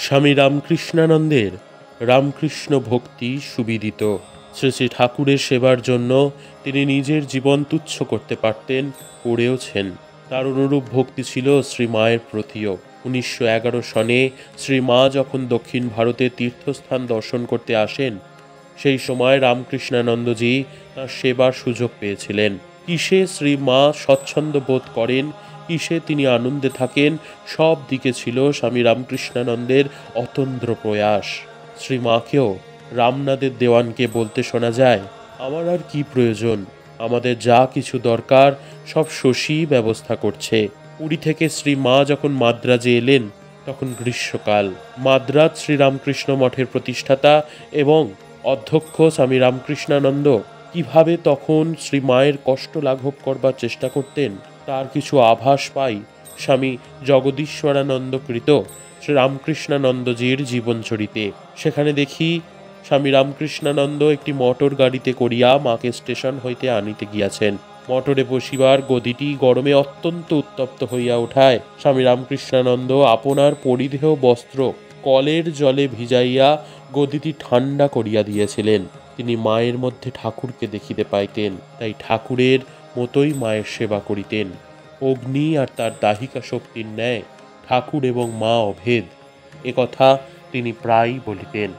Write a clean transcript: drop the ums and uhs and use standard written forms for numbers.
স্বামী রামকৃষ্ণানন্দের রামকৃষ্ণ ভক্তি সুবিদিত। শ্রী শ্রী ঠাকুরের সেবার জন্য তিনি নিজের জীবন তুচ্ছ করতে পারতেন, করেওছেন। তার অনুরূপ ভক্তি ছিল শ্রী মায়ের প্রতিও। 1911 সনে শ্রী মা যখন দক্ষিণ ভারতে তীর্থস্থান দর্শন করতে আসেন, সেই সময় রামকৃষ্ণানন্দজি তাঁর সেবার সুযোগ পেয়েছিলেন। কিসে শ্রী মা স্বচ্ছন্দ বোধ করেন, কিসে তিনি আনন্দে থাকেন, সব দিকে ছিল স্বামী রামকৃষ্ণানন্দের অতন্দ্র প্রয়াস। শ্রী মাকেও রামনাদের দেওয়ানকে বলতে শোনা যায়, আমার আর কি প্রয়োজন, আমাদের যা কিছু দরকার সব শশী ব্যবস্থা করছে। পুরী থেকে শ্রী মা যখন মাদ্রাজে এলেন, তখন গ্রীষ্মকাল। মাদ্রাজ শ্রীরামকৃষ্ণ মঠের প্রতিষ্ঠাতা এবং অধ্যক্ষ স্বামী রামকৃষ্ণানন্দ কিভাবে তখন শ্রী মায়ের কষ্ট লাঘব করবার চেষ্টা করতেন, তার কিছু আভাস পাই স্বামী জগদীশ্বরানন্দকৃত শ্রী রামকৃষ্ণানন্দজির জীবনচরিতে। সেখানে দেখি স্বামী রামকৃষ্ণানন্দ একটি মোটর গাড়িতে করিয়া মাকে স্টেশন হইতে আনিতে গিয়াছেন। মোটরে বসিবার গদিটি গরমে অত্যন্ত উত্তপ্ত হইয়া ওঠায় স্বামী রামকৃষ্ণানন্দ আপনার পরিধেয় বস্ত্র কলের জলে ভিজাইয়া গদিটি ঠান্ডা করিয়া দিয়েছিলেন। তিনি মায়ের মধ্যে ঠাকুরকে দেখিতে পাইতেন, তাই ঠাকুরের মতোই মায়ের সেবা করিতেন। অগ্নি আর তার দাহিকা শক্তির ন্যায় ঠাকুর এবং মা অভেদ, একথা তিনি প্রায়ই বলিতেন।